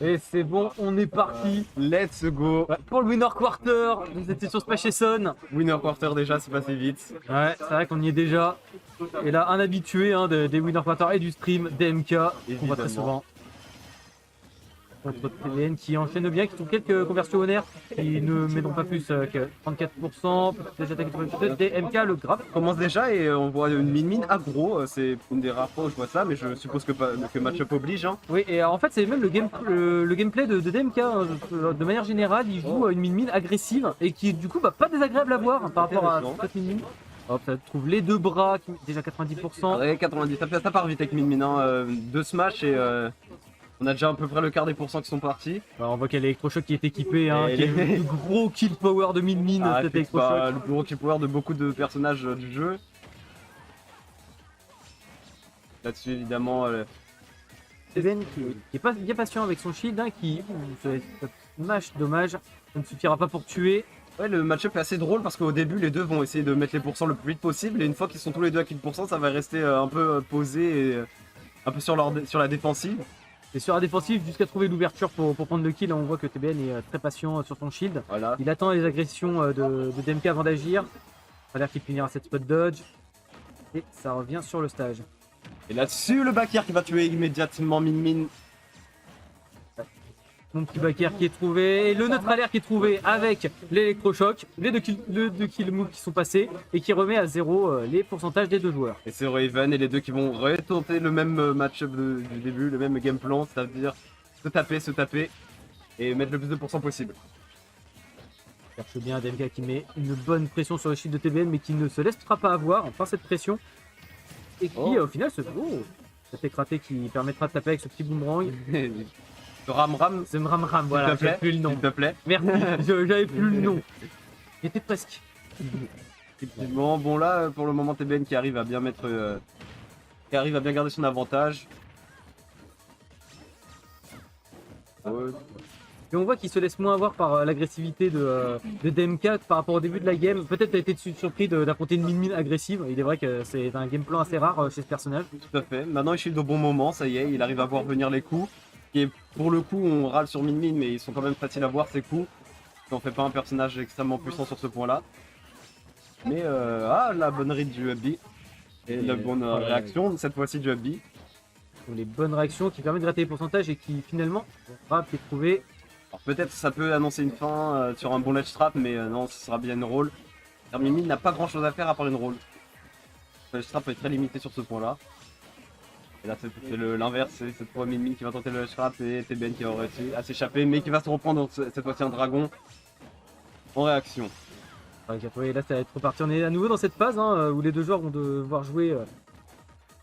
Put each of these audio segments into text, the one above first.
Et c'est bon, on est parti. Let's go. Ouais, pour le winner quarter, nous étions sur Splash Son. Winner quarter déjà, c'est passé vite. Ouais, c'est vrai qu'on y est déjà. Et là, un habitué hein, des winner quarter et du stream, DMK, qu'on voit très souvent. Contre TBN qui enchaîne bien, qui trouve quelques conversions honnêtes, qui ne mettront pas plus que 34%. Déjà DMK, le grave. On commence déjà et on voit une mine aggro. C'est une des rares fois où je vois ça, mais je suppose que match-up oblige. Hein. Oui, et en fait, c'est même le gameplay de DMK. Hein, de manière générale, il joue une mine agressive et qui est du coup pas désagréable à voir par rapport à cette mine. Hop, ça trouve les deux bras, déjà 90%. Ouais, 90, ça part vite avec mine. Hein. Deux smash et on a déjà à peu près le quart des pourcents qui sont partis. Alors, on voit qu'il y a l'électrochoc qui est équipé, hein, qui est le plus gros kill power de mine, ah, cet électrochoc. Le plus gros kill power de beaucoup de personnages du jeu. Là-dessus, évidemment. Ben qui est pas bien patient avec son shield, hein, qui. Smash, dommage, ça ne suffira pas pour tuer. Ouais, le match-up est assez drôle parce qu'au début, les deux vont essayer de mettre les pourcents le plus vite possible. Et une fois qu'ils sont tous les deux à kill pourcent, ça va rester un peu posé et un peu sur la défensive. Et sur la défensive, jusqu'à trouver l'ouverture pour prendre le kill, on voit que TBN est très patient sur son shield. Voilà. Il attend les agressions de DMK avant d'agir. Ça a l'air qu'il punira cette spot dodge. Et ça revient sur le stage. Et là-dessus, le back air qui va tuer immédiatement Min. Mon petit back air qui est trouvé, et le neutral air qui est trouvé avec l'électrochoc, les deux kill moves qui sont passés, et qui remet à zéro les pourcentages des deux joueurs. Et c'est Raven et les deux qui vont retenter le même match-up du début, le même game plan, c'est-à-dire se taper, et mettre le plus de pourcents possible. Cherche bien DMK qui met une bonne pression sur le shield de TBN, mais qui ne se laissera pas avoir par cette pression. Et qui au final se... Oh, cet écraté qui permettra de taper avec ce petit boomerang. Ram. C'est Ram, voilà, j'avais plus le nom. S'il te plaît. Merci, j'avais plus le nom. J'étais presque. Effectivement, bon là, pour le moment, TBN qui arrive à bien mettre... qui arrive à bien garder son avantage. Et on voit qu'il se laisse moins avoir par l'agressivité de DMK par rapport au début de la game. Peut-être t'as été surpris d'affronter une mine agressive. Il est vrai que c'est un game plan assez rare chez ce personnage. Tout à fait. Maintenant, il shield au bon moment, ça y est, il arrive à voir venir les coups. Et pour le coup, on râle sur Min, mais ils sont quand même faciles à voir ces coups. On fait pas un personnage extrêmement puissant sur ce point-là. Mais la bonne read du Hubby. Et la bonne réaction, cette fois-ci du Hubby. Les bonnes réactions qui permettent de gratter les pourcentages et qui finalement, Rap est trouvé. Alors peut-être ça peut annoncer une fin sur un bon ledge trap, mais non, ce sera bien une roll. Car Min n'a pas grand-chose à faire à part une roll. Le ledge trap est très limité sur ce point-là. Et là, c'est l'inverse, c'est cette fois Min qui va tenter le trap et TBN qui va réussir à s'échapper, mais qui va se reprendre cette fois-ci un dragon en réaction. Oui, là, ça va être reparti. On est à nouveau dans cette phase hein, où les deux joueurs vont devoir jouer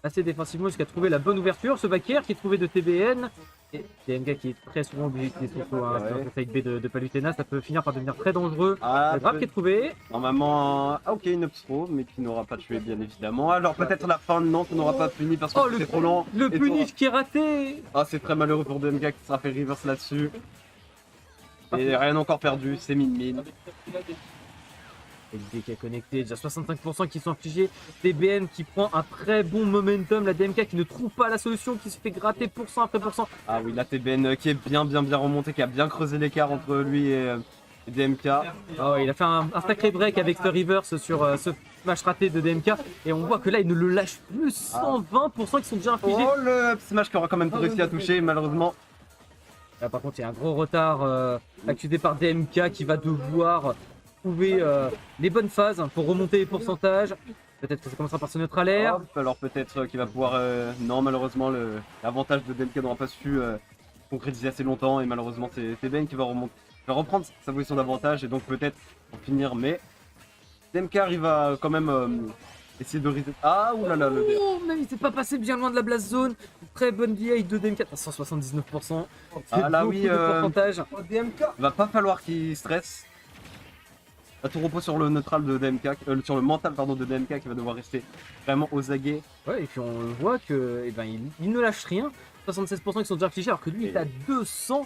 assez défensivement jusqu'à trouver la bonne ouverture. Ce back air qui est trouvé de TBN et DMK qui est très souvent obligé de utiliser son hein, sur le side B de Palutena. Ça peut finir par devenir très dangereux. Le grab qui est trouvé. Normalement, ok, une upthrow, mais qui n'aura pas tué bien évidemment. Alors peut-être la fin, non, qu'on n'aura pas puni parce que c'est trop lent. Le punish qui est raté. Ah, c'est très malheureux pour DMK qui sera fait reverse là-dessus. Et rien encore perdu, c'est Min. LD qui a connecté, déjà 65% qui sont infligés. TBN qui prend un très bon momentum. La DMK qui ne trouve pas la solution, qui se fait gratter pourcent après pourcent. Ah oui, la TBN qui est bien remonté, qui a bien creusé l'écart entre lui et DMK. Ah ouais, il a fait un sacré break avec ce reverse sur ce smash raté de DMK. Et on voit que là, il ne le lâche plus. 120% qui sont déjà infligés. Oh, le smash qui aura quand même réussi à toucher, malheureusement. Là, par contre, il y a un gros retard accusé par DMK qui va devoir trouver les bonnes phases pour remonter les pourcentages. Peut-être que ça commencera par ce neutral air. Alors peut-être qu'il va pouvoir... Non, malheureusement, l'avantage de DMK n'aura pas su concrétiser assez longtemps. Et malheureusement, c'est TBN qui va reprendre sa position d'avantage et donc peut-être en finir. Mais DMK arrive à quand même essayer de reset. Ah, oulala, le DR. Oh, mais il s'est pas passé bien loin de la blast zone. Très bonne DI de DMK à 179%. Ah là oui, pourcentage. Il va pas falloir qu'il stresse. Là, tout repose sur le neutral de DMK, sur le mental pardon, de DMK qui va devoir rester vraiment aux aguets. Ouais, et puis on voit que il ne lâche rien. 76% qui sont déjà affichés alors que lui il est à 200.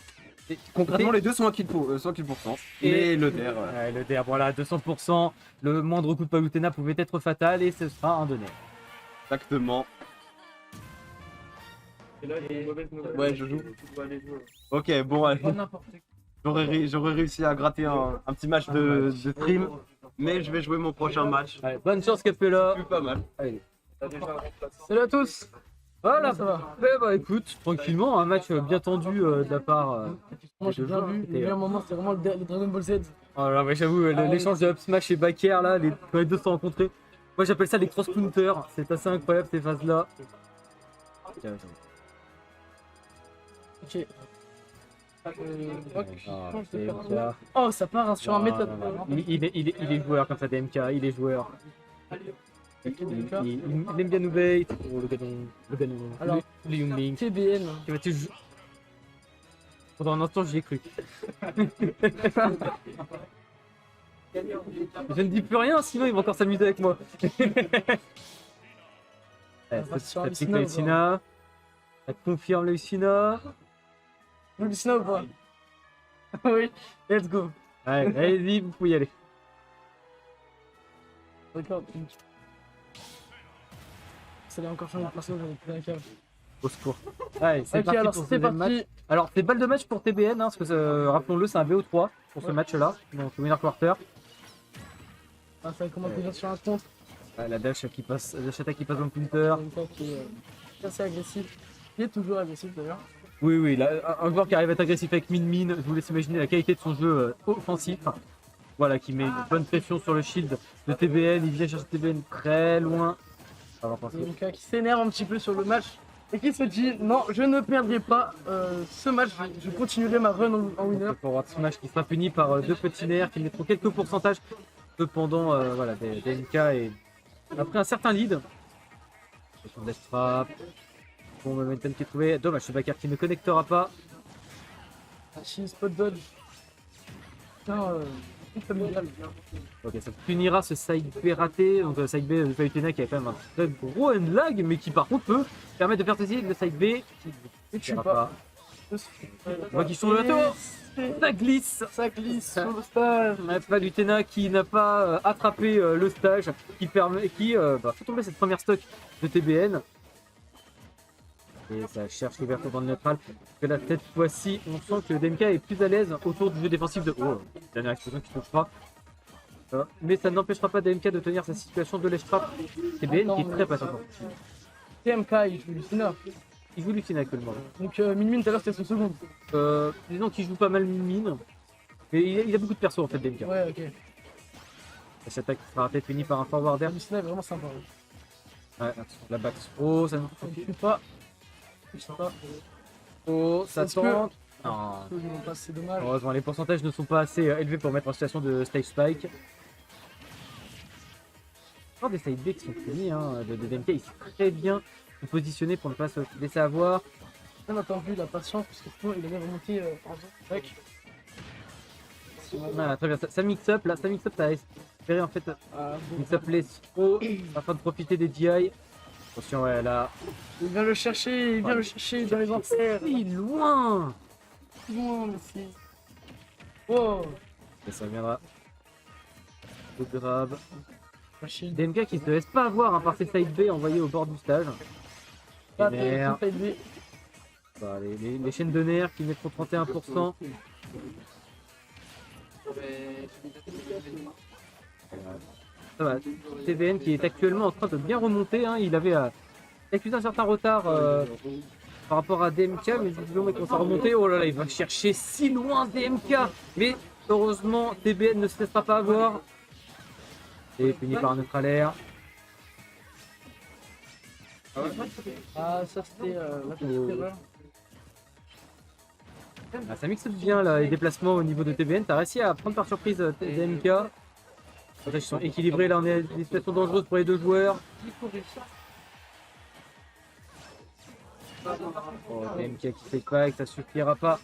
Concrètement, les deux sont à kill pourcent. Et le DER. Ouais, le DER, voilà, 200%. Le moindre coup de Palutena pouvait être fatal et ce sera un donné. Exactement. Ouais, je joue. Ok, bon, allez. J'aurais réussi à gratter un petit match de stream, mais je vais jouer mon prochain match. Allez, bonne chance, Capella. Plus pas mal. Allez. Salut à tous. Voilà, Ça va. bah écoute, tranquillement, un match bien tendu de la part. Moi j'ai bien vu, le meilleur moment c'était vraiment le Dragon Ball Z. Oh là, ouais, j'avoue, l'échange de Up Smash et Backer là, quand les deux se sont rencontrés. Moi j'appelle ça les cross counters, c'est assez incroyable ces phases là. Ok. DMK. Oh ça part hein, sur un méthode. Il est joueur comme ça, DMK, il est joueur. Il aime bien nous bait. Oh, le ganon. Alors, le Youngling. TBN. Pendant un instant, j'y ai cru. Je ne dis plus rien, sinon il va encore s'amuser avec moi. Ça pique le Lucina. Ça confirme le Lucina. Le Lucina ou pas? Oui, let's go. Ouais, allez-y, vous pouvez y aller. D'accord. Ça allait encore changer de perso, j'avais plus la cave. Au secours. Ouais, c'est Ok, parti alors pour ce c'est deuxième match. parti. Alors, c'est balle de match pour TBN, hein, parce que rappelons-le, c'est un BO3 pour ce match-là, donc winner quarter. Ah, ça commence déjà sur un contre. Ouais, la dash qui passe, la attaque qui passe dans le counter. Un qui est assez agressif. Il est toujours agressif d'ailleurs. Oui, là, un joueur qui arrive à être agressif avec Min, je vous laisse imaginer la qualité de son jeu offensif. Voilà, qui met une bonne pression sur le shield de TBN, il vient chercher TBN très loin. Ça va passer. DMK qui s'énerve un petit peu sur le match et qui se dit non, je ne perdrai pas ce match, je continuerai ma run en winner. Forward Smash qui sera puni par deux petits nerfs qui mettront quelques pourcentages cependant voilà, DMK et après un certain lead. Sur Death Trap. Bon momentum qui est trouvé. Dommage, ce backer qui ne connectera pas. Archie, spot dodge. Putain, familial. Ok, ça punira ce side B raté. Donc le side B de Palutena qui a quand même un très gros end lag, mais qui par contre peut permettre de faire tester le side B. Qui ne tue tuera pas. On voit qu'ils sont le bateau. Ça glisse. Ça glisse sur le stage. Palutena qui n'a pas attrapé le stage, qui fait tomber cette première stock de TBN. Et ça cherche l'ouverture dans le neutral. Que là, cette fois-ci, on sent que DMK est plus à l'aise autour du jeu défensif de. Oh, dernière explosion qui ne touche pas. Mais ça n'empêchera pas DMK de tenir sa situation de l'Estrap. TBN qui est très patient. TMK, il joue Lucina. Il joue Lucina actuellement. Donc Min tout à l'heure c'était son second. Disons qu'il joue pas mal Min. Mais il a beaucoup de persos en fait, DMK. Ouais, ok. Cette attaque sera peut-être finie par un forwarder. Lucina est vraiment sympa. Ouais, la back throw, ça ne Je sais pas. Je sais pas. Oh, ça Est-ce que- tente. Non. Ils vont pas, c'est dommage. Heureusement, les pourcentages ne sont pas assez élevés pour mettre en situation de stage spike. Encore des side B qui sont finis, hein, de DMK, il sait très bien se positionner pour ne pas se laisser avoir. Bien entendu, il a pas de chance parce que sinon il allait remonter en back. Voilà, très bien. Ça mix up, là, ça mix up, ça a espéré en fait mix up les trop afin de profiter des GI. Attention, ouais, là. Il vient le chercher, dans les entrées. Si loin. Loin, merci. Wow. Et ça viendra. Le grab. Machine. DMK qui ne se laisse pas avoir hein, par ses side B envoyés au bord du stage. Pas Les nerfs. de side Bah, les chaînes de nerfs qui mettront 31%. Ça va. TVN qui est actuellement en train de bien remonter. Hein. Il avait accusé un certain retard par rapport à DMK, mais visiblement il commence à remonter. Oh là là, il va chercher si loin DMK. Mais heureusement, TBN ne se laissera pas avoir. Et puni par un neutral air. Ah, ça c'était la petite erreur. Ah, ça mixe bien là, les déplacements au niveau de TBN. T'as réussi à prendre par surprise DMK. Ils sont équilibrés, là on est à des situations dangereuses pour les deux joueurs. Oh, DMK qui fait pas et que ça suffira pas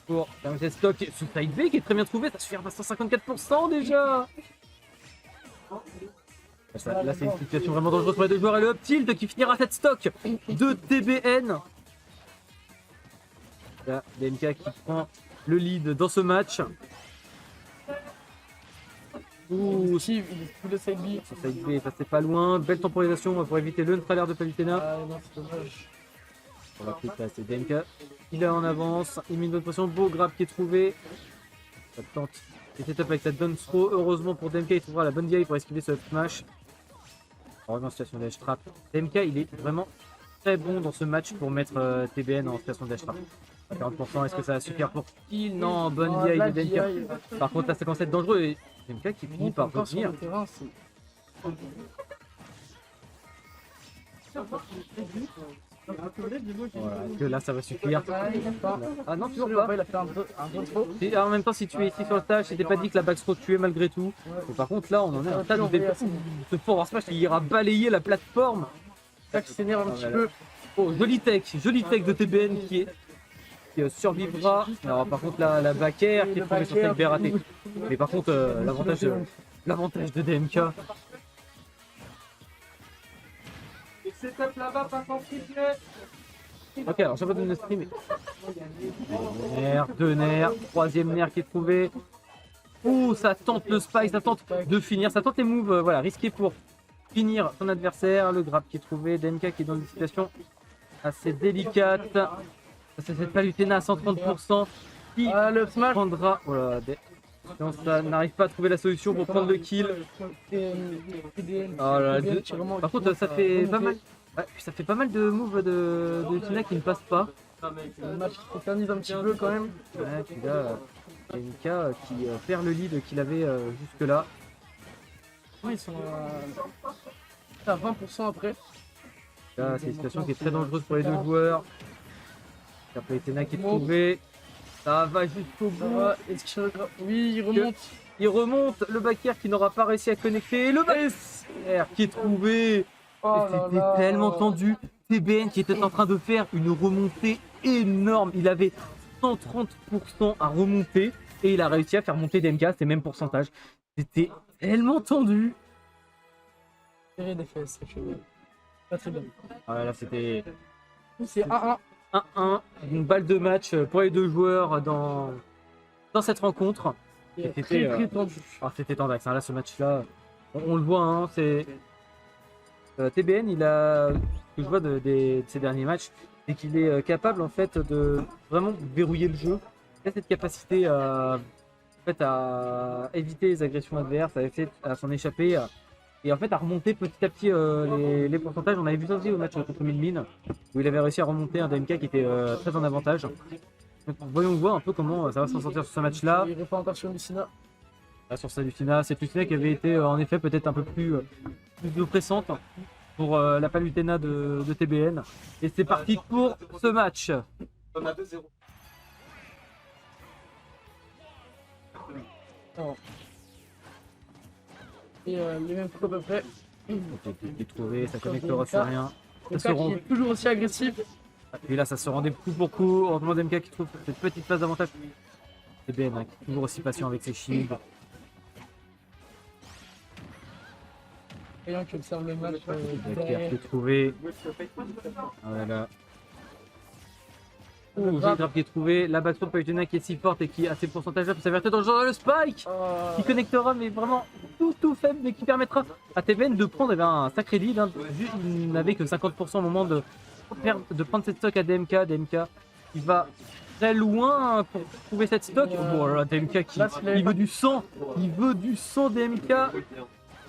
pour fermer cette stock. Ce side B qui est très bien trouvé, ça suffira à 154% déjà. Là c'est une situation vraiment dangereuse pour les deux joueurs et le up tilt qui finira cette stock de TBN. Là, DMK qui prend le lead dans ce match. Ouh, Si, il est tout le side B. ce side B est passé pas loin. Belle temporisation pour éviter le neutral air de Palutena. Ah non, c'est dommage. On va cliquer là, c'est DMK. Il est en avance, il met une bonne pression, beau grab qui est trouvé. Ça tente. Et c'est top avec sa down throw. Heureusement pour DMK, il trouvera la bonne vieille pour esquiver ce up smash. On revient en situation de edge trap. DMK, il est vraiment très bon dans ce match pour mettre TBN en situation de edge trap. À 40%, est-ce que ça va suffire pour kill? Non, bonne Oh, vieille la de DMK. vieille. Par contre, là, ça commence à être dangereux et DMK qui finit par Encore sur revenir. le terrain, c'est... Voilà, que là, ça va suffire. Ah non, toujours pas. Il a fait un peu trop. Et en même temps, si tu es ici sur le stage, c'était pas dit que la backthrow tuait malgré tout. Et par contre, là, on en est à un stade où ce forward smash, il ira balayer la plateforme. Ça qui s'énerve un petit Voilà. peu. Oh, joli tech de TBN qui survivra. Alors par contre, la back air qui est tombée sur tech B raté. Mais par contre, l'avantage de DMK. Ok, alors j'ai pas donné le stream. Deux nerfs, troisième nerf qui est trouvé. Ouh, ça tente le spike, ça tente de finir, ça tente les moves, voilà, risqués pour finir son adversaire. Le grab qui est trouvé, DMK qui est dans une situation assez délicate. C'est cette palutena à 130% qui Le smash. prendra. Voilà, ça n'arrive pas à trouver la solution pour prendre le kill. Oh là là, par contre, ça fait pas mal. Ouais, puis ça fait pas mal de moves de Tina qui ne passent pas. Le match qui s'éternise un petit peu quand même. Ouais, puis là, DMK qui perd le lead qu'il avait jusque là. Oui, ils sont à 20% après. Là, c'est une situation qui est très dangereuse pour les deux joueurs. Après Tena qui est trouvé. Ça va jusqu'au bout. Est-ce qu'il regrette? Oui, il remonte. Il remonte. Le back air qui n'aura pas réussi à connecter. Le back air qui est trouvé. Oh Et là c'était là. tellement tendu. TBN qui était en train de faire une remontée énorme. Il avait 130% à remonter. Et il a réussi à faire monter DMK, c'est même pourcentage. C'était tellement tendu. Serré des fesses, pas très bien. Ah là, c'était C'est 1-1. 1-1. Une balle de match pour les deux joueurs dans cette rencontre. Il est C'était, très tendu. Ah, c'était tendax, hein. Là, ce match-là, on le voit, hein, c'est... TBN, il a, ce que je vois de ces derniers matchs, c'est qu'il est capable en fait de vraiment verrouiller le jeu. Il a cette capacité en fait, à éviter les agressions adverses, à s'en échapper et en fait à remonter petit à petit les pourcentages. On avait vu ça aussi au match contre Milmin où il avait réussi à remonter un DMK qui était très en avantage. Donc, voyons voir un peu comment ça va s'en sortir sur ce match-là. Il répond encore sur Lucina. Là, sur sa Lucina, c'est Lucina qui avait été en effet peut-être un peu plus oppressante pour la palutena de TBN. Et c'est parti pour ce match. On a 2-0. Et les mêmes coups à peu près. Ok, qui est trouvé, ça connectera sur rien. Ça se Qui rend... est toujours aussi agressif. Et là, ça se rendait coup pour coup. Heureusement, DMK qui trouve cette petite phase d'avantage. TBN, hein, qui est toujours aussi patient avec ses shields. Rien qui observe le match. Qui a pu trouver. Voilà. Ouh, j'ai le grab qui est trouvé. La backthrow de Palutena qui est si forte et qui a ses pourcentages là. Puis ça va être dans le spike qui connectera, mais vraiment tout faible, mais qui permettra à TBN de prendre un sacré lead. Hein. Il n'avait que 50% au moment de prendre cette stock à DMK. DMK il va très loin pour trouver cette stock. Bon, alors DMK il veut du sang. Il veut du sang DMK.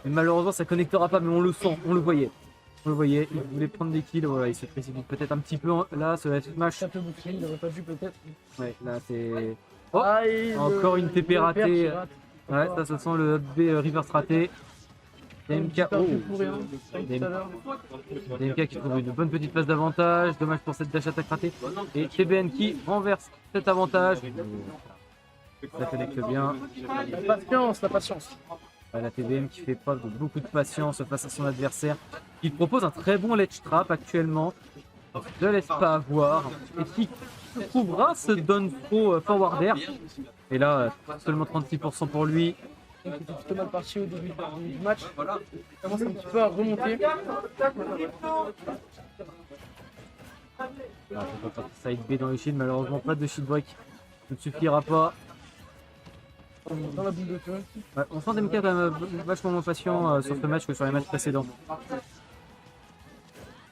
Mais malheureusement ça connectera pas, mais on le sent, on le voyait. On le voyait, il voulait prendre des kills, voilà, il se précipite peut-être un petit peu là, ce F-Smash. Un peu bouclé, il n'aurait pas vu peut-être. Ouais, là c'est... Oh, Et encore une TP ratée. Ouais, ça sent le B reverse raté. DMK, oh. DMK qui trouve une bonne petite place d'avantage, dommage pour cette dash attaque ratée. Et TBN qui renverse cet avantage. Ça connecte bien. La patience. La TBM qui fait preuve de beaucoup de patience face à son adversaire. Il propose un très bon ledge trap actuellement. Ne laisse pas avoir. Et qui trouvera ce down throw forward air. Et là, seulement 36% pour lui. Il était plutôt mal parti au début du match. Il commence un petit peu à remonter. Side B dans le shield, malheureusement pas de shield break. Ça ne suffira pas. Dans la boule de feu. Ouais, on sent DMK quand même vachement moins patient sur ce match que sur les matchs précédents.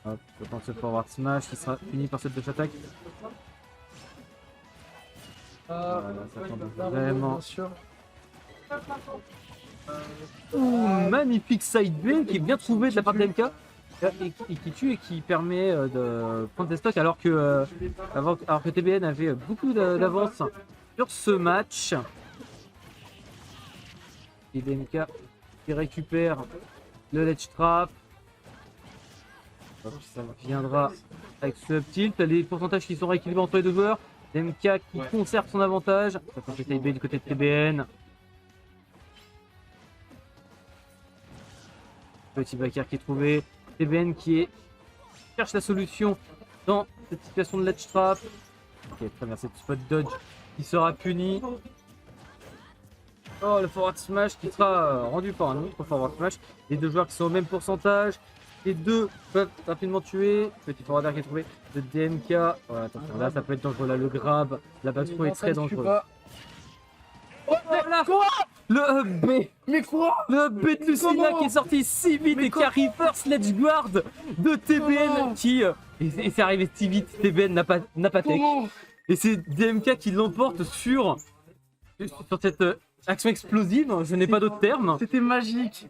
Hop, je pense ce forward smash qui sera fini par cette attaque. Ah, Voilà, ça tombe la vraiment. bien sûr. Magnifique side B qui est bien trouvé de la part de MK. Et qui tue et qui permet de prendre des stocks alors que TBN avait beaucoup d'avance sur ce match. Et DMK qui récupère le ledge trap. Hop, ça viendra avec ce up tilt. Les pourcentages qui sont rééquilibrés entre les deux joueurs. DMK qui conserve son avantage. Ça fait TB du côté de TBN. Petit backer qui est trouvé. TBN qui cherche la solution dans cette situation de ledge trap. Ok, très bien, cette spot dodge qui sera puni. Oh, le forward smash qui sera rendu par un autre forward smash. Les deux joueurs qui sont au même pourcentage. Les deux peuvent rapidement tuer. Petit forwarder qui est trouvé de DMK. Voilà, attention, là ça peut être dangereux. Là, le grab, la back throw est très dangereux. Oh, Voilà. quoi? Le hub B. Mais quoi? Le hub B de Lucina Comment? qui est sorti si vite et qui arrive first ledge guard de TBN Comment? qui. Et c'est arrivé si vite, TBN n'a pas tech. Comment? Et c'est DMK qui l'emporte sur cette action explosive, je n'ai pas d'autre terme. C'était magique.